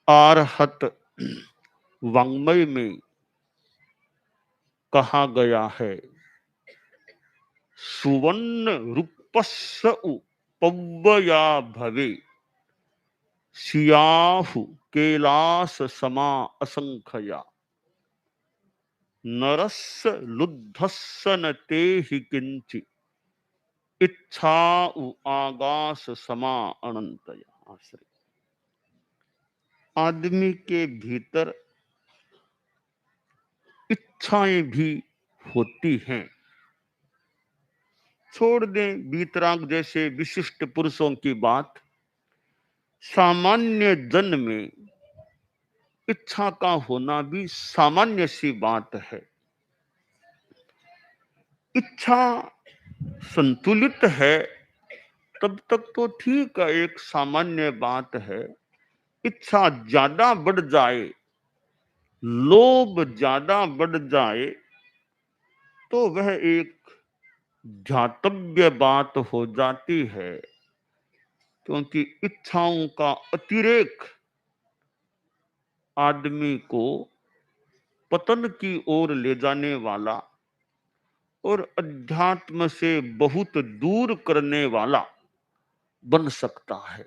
आरहत वाङ्मय में कहा गया है, सुवर्ण रूपस्य पव्वया भवे सियाहु कैलास समा असंख्या नरस्य लुद्धस्य न ते हि किंचि इच्छा आगास समा अनंतया। आश्रय आदमी के भीतर इच्छाएं भी होती हैं। छोड़ दें वीतराग जैसे विशिष्ट पुरुषों की बात, सामान्य जन में इच्छा का होना भी सामान्य सी बात है। इच्छा संतुलित है तब तक तो ठीक है, एक सामान्य बात है। इच्छा ज्यादा बढ़ जाए, लोभ ज्यादा बढ़ जाए, तो वह एक ध्यातव्य बात हो जाती है, क्योंकि इच्छाओं का अतिरेक आदमी को पतन की ओर ले जाने वाला और अध्यात्म से बहुत दूर करने वाला बन सकता है।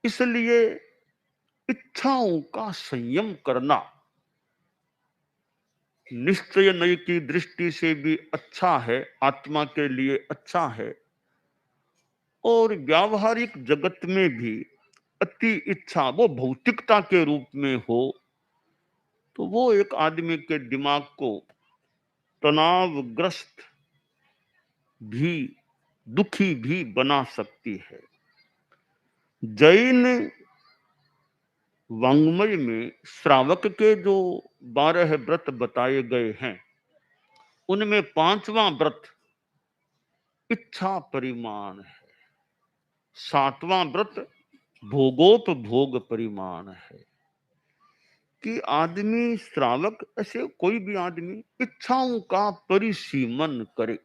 इसलिए इच्छाओं का संयम करना निश्चय नय की दृष्टि से भी अच्छा है, आत्मा के लिए अच्छा है, और व्यावहारिक जगत में भी अति इच्छा वो भौतिकता के रूप में हो तो वो एक आदमी के दिमाग को तनावग्रस्त भी, दुखी भी बना सकती है। जैन वाङ्मय में श्रावक के जो 12 व्रत बताए गए हैं, उनमें 5वां व्रत इच्छा परिमाण है, 7वां व्रत भोगोपभोग परिमाण है। कि आदमी श्रावक, ऐसे कोई भी आदमी इच्छाओं का परिसीमन करे,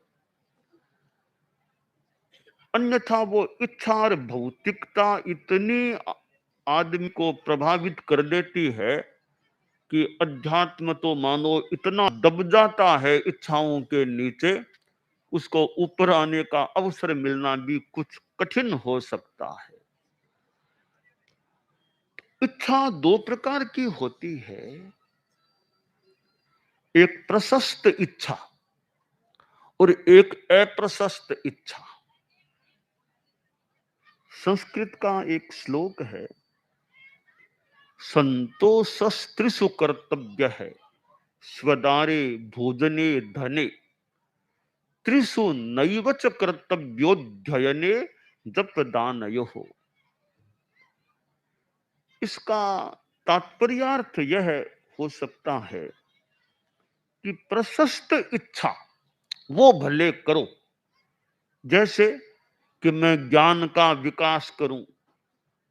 अन्यथा वो इच्छा और भौतिकता इतनी आदमी को प्रभावित कर देती है कि अध्यात्म तो मानो इतना दब जाता है इच्छाओं के नीचे, उसको ऊपर आने का अवसर मिलना भी कुछ कठिन हो सकता है। इच्छा 2 प्रकार की होती है, एक प्रशस्त इच्छा और एक अप्रशस्त इच्छा। संस्कृत का एक श्लोक है, संतोषस्त्रिषु कर्तव्य है स्वदारे भोजने धने त्रिषु नैव च कर्तव्योध्ययने जप दानयोः। इसका तात्पर्यार्थ यह हो सकता है कि प्रशस्त इच्छा वो भले करो, जैसे कि मैं ज्ञान का विकास करूं,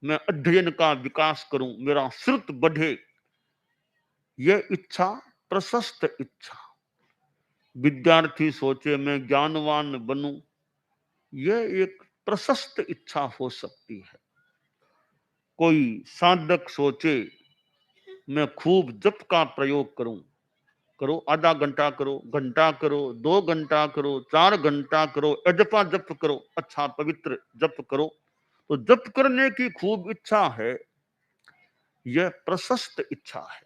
मैं अध्ययन का विकास करूं, मेरा श्रुत बढ़े, यह इच्छा प्रशस्त इच्छा। विद्यार्थी सोचे मैं ज्ञानवान बनूं, यह एक प्रशस्त इच्छा हो सकती है। कोई साधक सोचे मैं खूब जप का प्रयोग करूं, करो, आधा घंटा करो, घंटा करो, 2 घंटा करो, 4 घंटा करो, अजपा जप करो, अच्छा पवित्र जप करो, तो जप करने की खूब इच्छा है, यह प्रशस्त इच्छा है।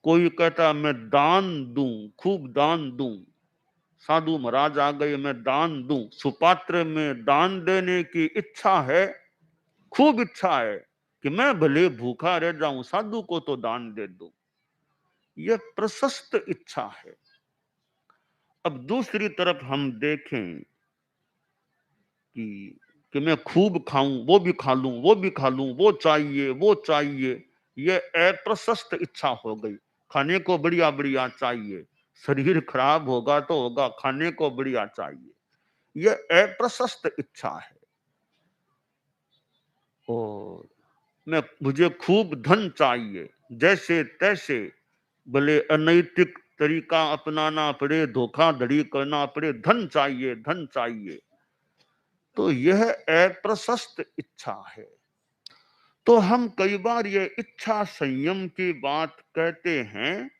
कोई कहता मैं दान दूं, खूब दान दूं, साधु महाराज आ गए मैं दान दूं, सुपात्र में दान देने की इच्छा है, खूब इच्छा है कि मैं भले भूखा रह जाऊं, साधु को तो दान दे दूं, यह प्रशस्त इच्छा है। अब दूसरी तरफ हम देखें कि मैं खूब खाऊं, वो भी खा लूं, वो भी खा लूं, वो चाहिए, वो चाहिए, यह अप्रशस्त इच्छा हो गई। खाने को बढ़िया बढ़िया चाहिए, शरीर खराब होगा तो होगा, खाने को बढ़िया चाहिए, यह अप्रशस्त इच्छा है। और मुझे खूब धन चाहिए, जैसे तैसे, भले अनैतिक तरीका अपनाना पड़े, धोखाधड़ी करना पड़े, धन चाहिए, धन चाहिए, तो यह अप्रशस्त इच्छा है। तो हम कई बार ये इच्छा संयम की बात कहते हैं,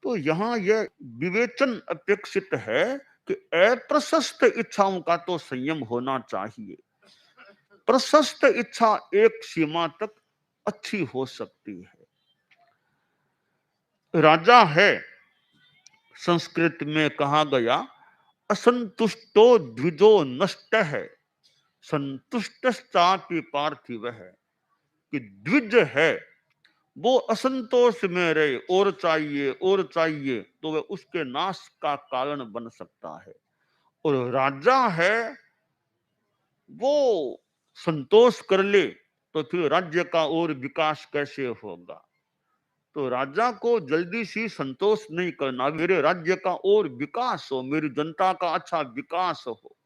तो यहाँ यह विवेचन अपेक्षित है कि अप्रशस्त इच्छाओं का तो संयम होना चाहिए। प्रशस्त इच्छा एक सीमा तक अच्छी हो सकती है। राजा है, संस्कृत में कहा गया, असंतुष्टो द्विजो नष्ट है, संतुष्टश्चापि पार्थिव है, कि द्विज है वो असंतोष में रहे, और चाहिए तो वह उसके नाश का कारण बन सकता है। और राजा है वो संतोष कर ले तो फिर राज्य का और विकास कैसे होगा। तो राजा को जल्दी सी संतोष नहीं करना, मेरे राज्य का और विकास हो, मेरी जनता का अच्छा विकास हो।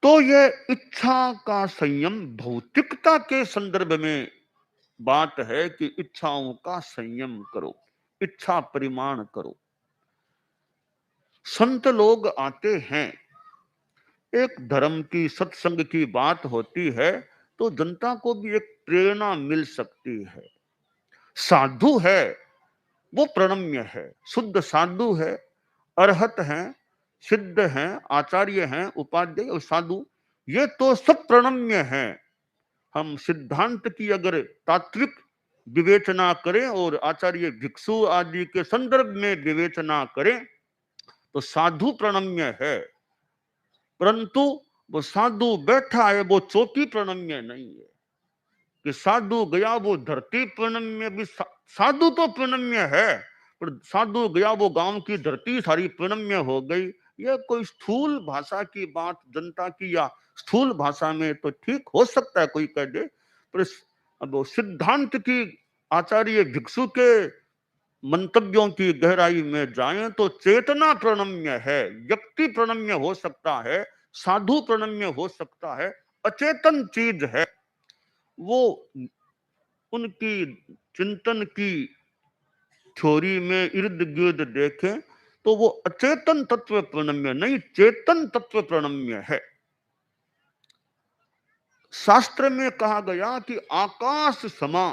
तो यह इच्छा का संयम भौतिकता के संदर्भ में बात है कि इच्छाओं का संयम करो, इच्छा परिमाण करो। संत लोग आते हैं, एक धर्म की सत्संग की बात होती है तो जनता को भी एक प्रेरणा मिल सकती है। साधु है वो प्रणम्य है, शुद्ध साधु है, अरहत हैं, सिद्ध हैं, आचार्य हैं, उपाध्याय और साधु, ये तो सब प्रणम्य हैं। हम सिद्धांत की अगर तात्विक विवेचना करें और आचार्य भिक्षु आदि के संदर्भ में विवेचना करें तो साधु प्रणम्य है, परंतु वो साधु बैठा है वो चौकी प्रणम्य नहीं है। कि साधु गया वो धरती प्रणम्य भी, साधु तो प्रणम्य है पर साधु गया वो गांव की धरती सारी प्रणम्य हो गई। यह कोई स्थूल भाषा की बात जनता की, या स्थूल भाषा में तो ठीक हो सकता है कोई कह दे, पर अब सिद्धांत की आचार्य भिक्षु के मंतव्यों की गहराई में जाएं तो चेतना प्रणम्य है, व्यक्ति प्रणम्य हो सकता है, साधु प्रणम्य हो सकता है, अचेतन चीज है वो। उनकी चिंतन की थ्योरी में इर्द गिर्द देखें तो वो अचेतन तत्व प्रणम्य नहीं, चेतन तत्व प्रणम्य है। शास्त्र में कहा गया कि आकाश समा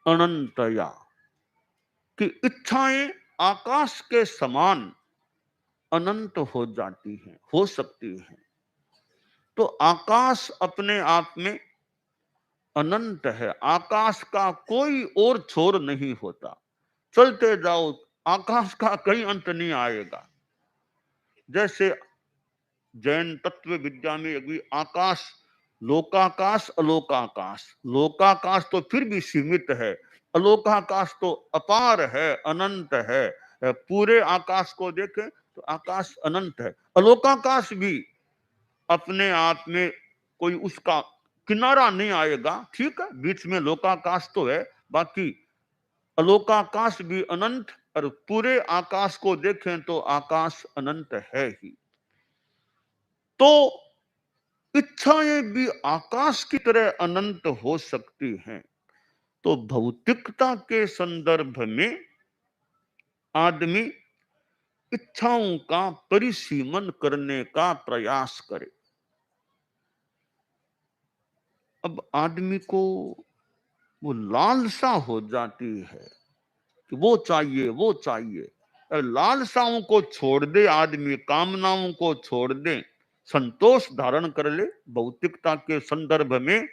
अनंतया, कि इच्छाएं आकाश के समान अनंत हो जाती हैं, हो सकती हैं। तो आकाश अपने आप में अनंत है, आकाश का कोई और छोर नहीं होता। चलते जाओ, आकाश का कहीं अंत नहीं आएगा। जैसे जैन तत्व विद्या में भी आकाश, लोकाकाश, अलोकाकाश, लोकाकाश तो फिर भी सीमित है, अलोकाकाश तो अपार है, अनंत है। पूरे आकाश को देखें तो आकाश अनंत है, अलोकाकाश भी अपने आप में कोई उसका किनारा नहीं आएगा, ठीक है, बीच में लोकाकाश तो है, बाकी अलोकाकाश भी अनंत, और पूरे आकाश को देखें तो आकाश अनंत है ही। तो इच्छाएं भी आकाश की तरह अनंत हो सकती हैं। तो भौतिकता के संदर्भ में आदमी इच्छाओं का परिसीमन करने का प्रयास करे। अब आदमी को वो लालसा हो जाती है कि वो चाहिए, वो चाहिए। लालसाओं को छोड़ दे आदमी, कामनाओं को छोड़ दे, संतोष धारण कर ले भौतिकता के संदर्भ में,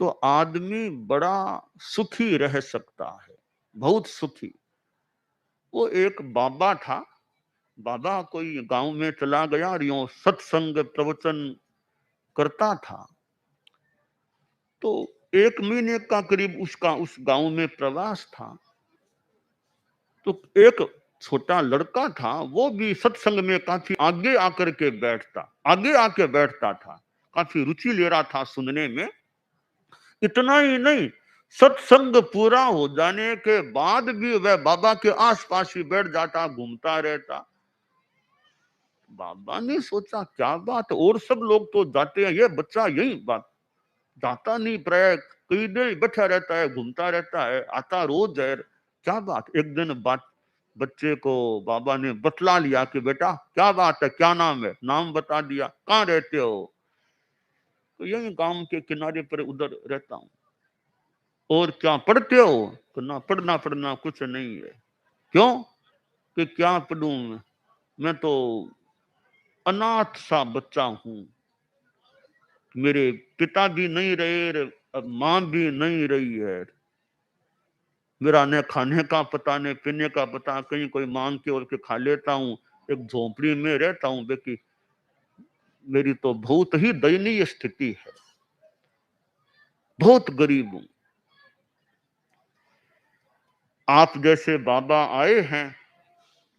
तो आदमी बड़ा सुखी रह सकता है, बहुत सुखी। वो एक बाबा था, बाबा कोई गांव में चला गया और यूं सत्संग प्रवचन करता था। तो 1 महीने का करीब उसका उस गांव में प्रवास था। तो एक छोटा लड़का था, वो भी सत्संग में काफी आगे आके बैठता था, काफी रुचि ले रहा था सुनने में। इतना ही नहीं, सत्संग पूरा हो जाने के बाद भी वह बाबा के आसपास ही बैठ जाता, घूमता रहता। बाबा ने सोचा क्या बात, और सब लोग तो जाते हैं, ये बच्चा यही बात जाता नहीं, प्राय कई देर बैठा रहता है, घूमता रहता है, आता रोज है, क्या बात। एक दिन बात बच्चे को बाबा ने बतला लिया कि बेटा क्या बात है, क्या नाम है, नाम बता दिया, कहाँ रहते हो, तो यही गांव के किनारे पर उधर रहता हूँ। और क्या पढ़ते हो? तो ना पढ़ना पढ़ना कुछ नहीं है। क्यों? कि क्या पढ़ूं मैं तो अनाथ सा बच्चा हूं। मेरे पिता भी नहीं रहे, अब माँ भी नहीं रही है। मेरा न खाने का पता न पीने का पता, कहीं कोई मांग के और के खा लेता हूँ। एक झोपड़ी में रहता हूँ बेटी। मेरी तो बहुत ही दयनीय स्थिति है, बहुत गरीब हूं। आप जैसे बाबा आए हैं,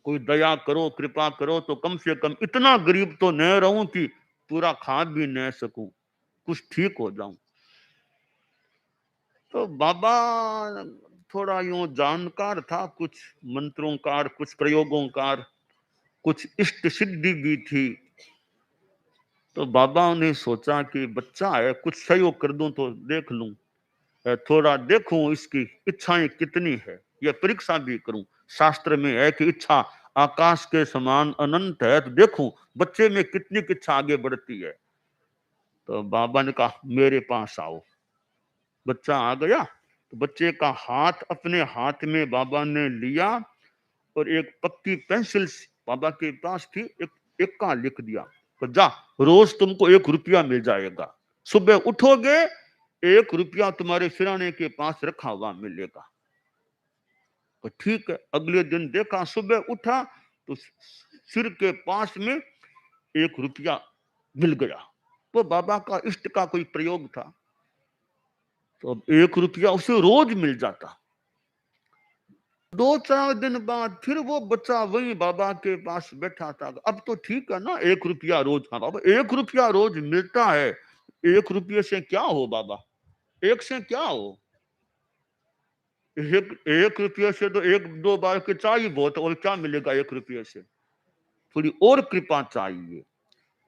कोई दया करो कृपा करो तो कम से कम इतना गरीब तो न रहूं कि पूरा खा भी न सकूं, कुछ ठीक हो जाऊं। तो बाबा थोड़ा यूं जानकार था, कुछ मंत्रों का, कुछ प्रयोगों का, कुछ इष्ट सिद्धि भी थी। तो बाबा ने सोचा कि बच्चा है, कुछ सहयोग कर दूं तो देख लूं, थोड़ा देखूं इसकी इच्छाएं कितनी है, यह परीक्षा भी करूं। शास्त्र में है कि इच्छा आकाश के समान अनंत है, तो देखूं बच्चे में कितनी इच्छा आगे बढ़ती है। तो बाबा ने कहा मेरे पास आओ। बच्चा आ गया, तो बच्चे का हाथ अपने हाथ में बाबा ने लिया और एक पक्की पेंसिल बाबा के पास थी, एक का लिख दिया। तो जा, रोज तुमको 1 रुपया मिल जाएगा। सुबह उठोगे 1 रुपया तुम्हारे सिराने के पास रखा हुआ मिलेगा। तो ठीक है, अगले दिन देखा, सुबह उठा तो सिर के पास में 1 रुपया मिल गया। वो बाबा का इष्ट का कोई प्रयोग था। तो अब 1 रुपया उसे रोज मिल जाता। 2-4 दिन बाद फिर वो बच्चा वही बाबा के पास बैठा था। अब तो ठीक है ना, 1 रुपया रोज। हाँ बाबा, 1 रुपया रोज मिलता है, 1 रुपये से क्या हो बाबा? एक से क्या हो? 1 रुपये से तो 1-2 बार की चाय ही बहुत, और क्या मिलेगा 1 रुपये से? थोड़ी और कृपा चाहिए।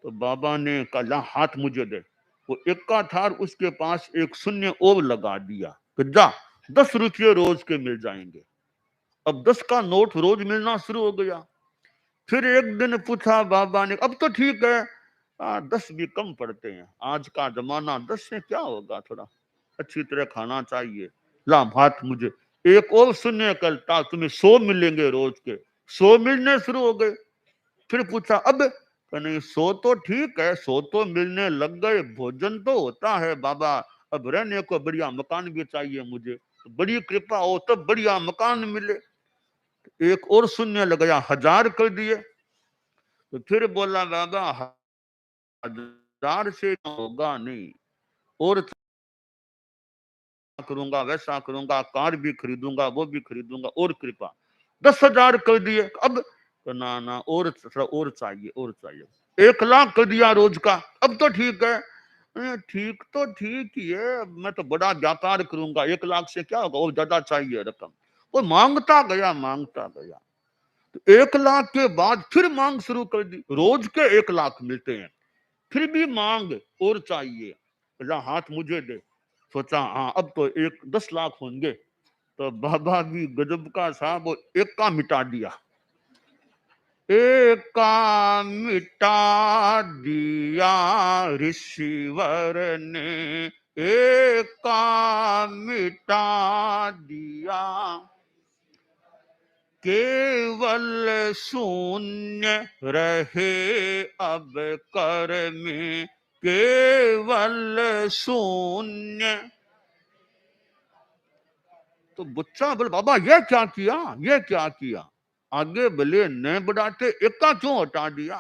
तो बाबा ने कहा ला हाथ मुझे दे। वो इक्का था, उसके पास एक शून्य और लगा दिया कि जा 10 रुपये रोज के मिल जाएंगे। अब 10 का नोट रोज मिलना शुरू हो गया। फिर एक दिन पूछा बाबा ने, अब तो ठीक है, 10 भी कम पड़ते हैं, आज का जमाना, 10 से क्या होगा, थोड़ा अच्छी तरह खाना चाहिए। ला हाथ मुझे, एक और शून्य करता तुम्हें 100 मिलेंगे रोज के। 100 मिलने शुरू हो गए। फिर पूछा अब? तो नहीं, 100 तो ठीक है, 100 तो मिलने लग गए, भोजन तो होता है बाबा, अब रहने को बढ़िया मकान भी चाहिए मुझे, तो बड़ी कृपा हो तब बढ़िया मकान मिले। एक और शून्य लगाया, 1000 कर दिए। तो फिर बोला बाबा 1000 से होगा नहीं, और करूंगा, वैसा करूंगा, कार भी खरीदूंगा, वो भी खरीदूंगा, और कृपा। 10,000 कर दिए। अब तो ना ना, और थोड़ा और चाहिए, और चाहिए। 1 लाख कर दिया रोज का। अब तो ठीक है। ठीक तो ठीक ही है, मैं तो बड़ा व्यापार करूंगा, 1 लाख से क्या होगा, और ज्यादा चाहिए रकम। वो मांगता गया, मांगता गया। तो 1 लाख के बाद फिर मांग शुरू कर दी, रोज के 1 लाख मिलते हैं। फिर भी मांग और चाहिए। हाथ मुझे दे। सोचा हाँ अब तो 10 लाख होंगे। तो बाबा भी गजब का साहब, वो 1 का मिटा दिया। 1 का मिटा दिया ऋषिवर ने, 1 का मिटा दिया, केवल शून्य रहे अब कर में, केवल शून्य। तो बच्चा बोले बाबा ये क्या किया, ये क्या किया? आगे भले न बढ़ाते, 1 का क्यों हटा दिया?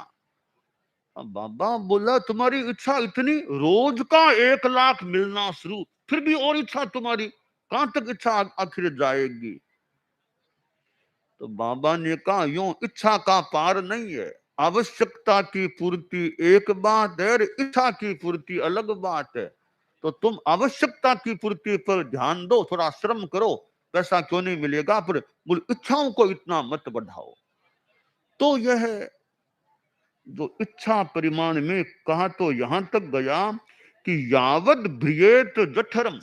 अब बाबा बोला तुम्हारी इच्छा इतनी, रोज का 1 लाख मिलना शुरू, फिर भी और इच्छा तुम्हारी, कहां तक इच्छा आखिर जाएगी? तो बाबा ने कहा यूं इच्छा का पार नहीं है। आवश्यकता की पूर्ति एक बात है, इच्छा की पूर्ति अलग बात है। तो तुम आवश्यकता की पूर्ति पर ध्यान दो, थोड़ा श्रम करो, पैसा क्यों नहीं मिलेगा, पर इच्छाओं को इतना मत बढ़ाओ। तो यह जो इच्छा परिमाण में कहा, तो यहां तक गया कि यावद भ्रियेत जठरम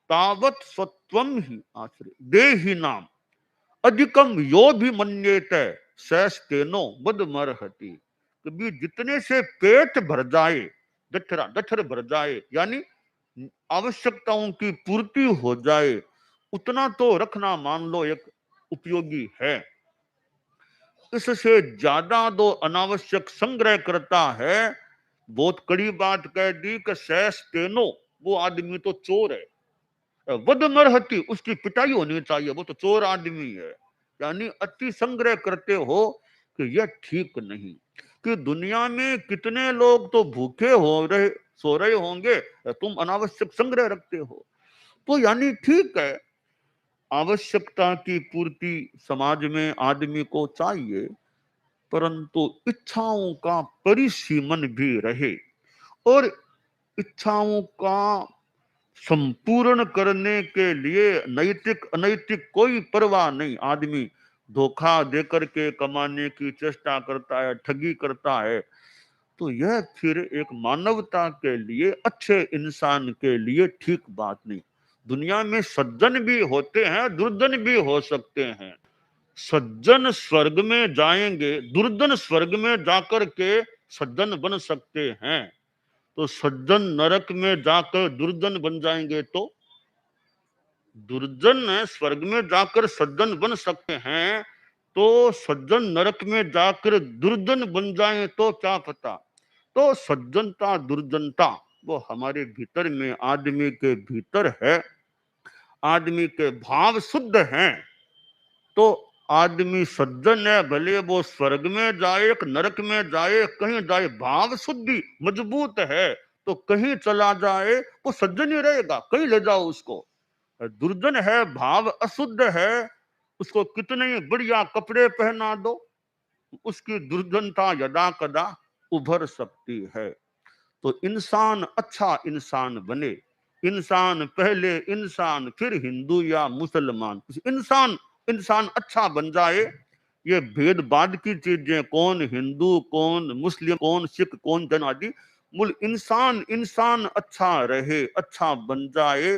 तावत सत्वम ही आश्रय देहि नाम अधिकम यो भी मन्येत सैस तेनो बद मरहति। कभी जितने से पेट भर जाए, जठरा जठर भर जाए, यानी आवश्यकताओं की पूर्ति हो जाए, उतना तो रखना मान लो एक उपयोगी है। इससे ज्यादा दो अनावश्यक संग्रह करता है, बहुत कड़ी बात कह दी कि शेष तेनो, वो आदमी तो चोर है। वध मरहती, उसकी पिटाई होनी चाहिए, वो तो चोर आदमी है। यानी अति संग्रह करते हो कि यह ठीक नहीं। कि दुनिया में कितने लोग तो भूखे हो रहे सो रहे होंगे, तुम अनावश्यक संग्रह रखते हो। तो यानी ठीक है, आवश्यकता की पूर्ति समाज में आदमी को चाहिए, परंतु इच्छाओं का परिसीमन भी रहे। और इच्छाओं का संपूर्ण करने के लिए नैतिक अनैतिक कोई परवाह नहीं। आदमी धोखा देकर के कमाने की चेष्टा करता है, ठगी करता है, तो यह फिर एक मानवता के लिए, अच्छे इंसान के लिए ठीक बात नहीं। दुनिया में सज्जन भी होते हैं, दुर्जन भी हो सकते हैं। सज्जन स्वर्ग में जाएंगे, दुर्जन स्वर्ग में जाकर के सज्जन बन सकते हैं। तो सज्जन नरक में जाकर दुर्जन बन जाएंगे, तो दुर्जन स्वर्ग में जाकर सज्जन बन सकते हैं, तो सज्जन नरक में जाकर दुर्जन बन जाएं तो क्या पता। तो सज्जनता दुर्जनता वो हमारे भीतर में, आदमी के भीतर है। आदमी के भाव शुद्ध हैं तो आदमी सज्जन है, भले वो स्वर्ग में जाए नरक में जाए कहीं जाए, भाव शुद्धि मजबूत है तो कहीं चला जाए वो सज्जन ही रहेगा, कहीं ले जाओ उसको। दुर्जन है, भाव अशुद्ध है, उसको कितने ही बढ़िया कपड़े पहना दो, उसकी दुर्जनता यदा कदा उभर सकती है। तो इंसान अच्छा इंसान बने। इंसान पहले इंसान, फिर हिंदू या मुसलमान, इंसान इंसान अच्छा बन जाए। ये भेदभाव की चीजें, कौन हिंदू कौन मुस्लिम कौन सिख कौन जैन आदि, मूल इंसान इंसान अच्छा रहे, अच्छा बन जाए।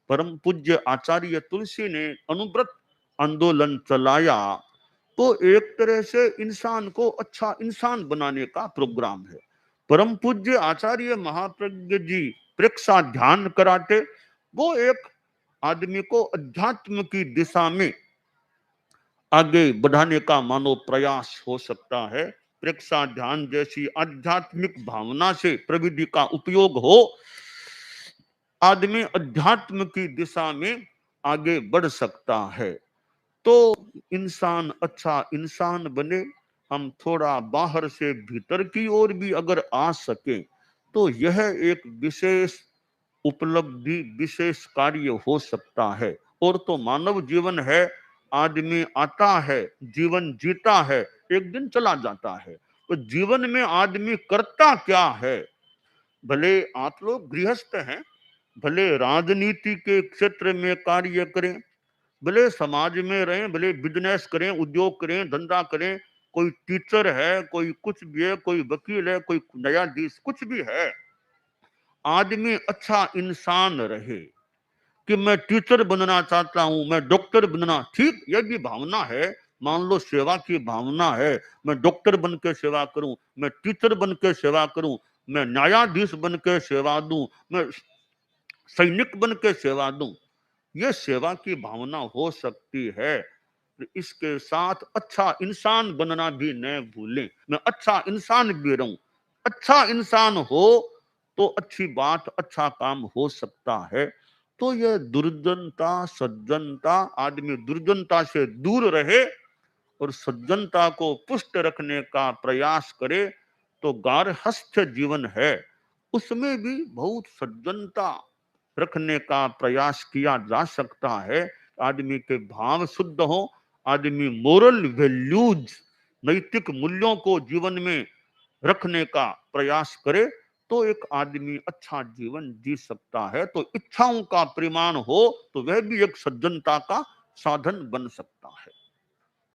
परम पूज्य आचार्य तुलसी ने अनुव्रत आंदोलन चलाया, तो एक तरह से इंसान को अच्छा इंसान बनाने का प्रोग्राम है। परम पूज्य आचार्य महाप्रज्ञ जी प्रेक्षा ध्यान कराते, वो एक आदमी को अध्यात्म की दिशा में आगे बढ़ाने का मानो प्रयास हो सकता है। प्रेक्षा ध्यान जैसी आध्यात्मिक भावना से प्रविधि का उपयोग हो, आदमी अध्यात्म की दिशा में आगे बढ़ सकता है। तो इंसान अच्छा इंसान बने। हम थोड़ा बाहर से भीतर की ओर भी अगर आ सके तो यह एक विशेष उपलब्धि, विशेष कार्य हो सकता है। और तो मानव जीवन है, आदमी आता है, जीवन जीता है, एक दिन चला जाता है। तो जीवन में आदमी करता क्या है? भले आप लोग गृहस्थ हैं, भले राजनीति के क्षेत्र में कार्य करें, भले समाज में रहें, भले बिजनेस करें, उद्योग करें, धंधा करें, कोई टीचर है, कोई कुछ भी है, कोई वकील है, कोई न्यायाधीश, कुछ भी है, आदमी अच्छा इंसान रहे। कि मैं टीचर बनना चाहता हूं, मैं डॉक्टर बनना, ठीक, यह भी भावना है। मान लो सेवा की भावना है, मैं डॉक्टर बन के सेवा करूं, मैं टीचर बन के सेवा करूं, मैं न्यायाधीश बन के सेवा दूं, मैं सैनिक बन के सेवा दूं, ये सेवा की भावना हो सकती है। इसके साथ अच्छा इंसान बनना भी न भूलें। मैं अच्छा इंसान भी रहूं। अच्छा इंसान हो तो अच्छी बात, अच्छा काम हो सकता है। तो यह दुर्जनता सज्जनता, आदमी दुर्जनता से दूर रहे और सज्जनता को पुष्ट रखने का प्रयास करे। तो गारहस्थ जीवन है, उसमें भी बहुत सज्जनता रखने का प्रयास किया जा सकता है। आदमी के भाव शुद्ध हो, आदमी मोरल वैल्यूज, नैतिक मूल्यों को जीवन में रखने का प्रयास करे, तो एक आदमी अच्छा जीवन जी सकता है। तो इच्छाओं का परिमाण हो तो वह भी एक सज्जनता का साधन बन सकता है।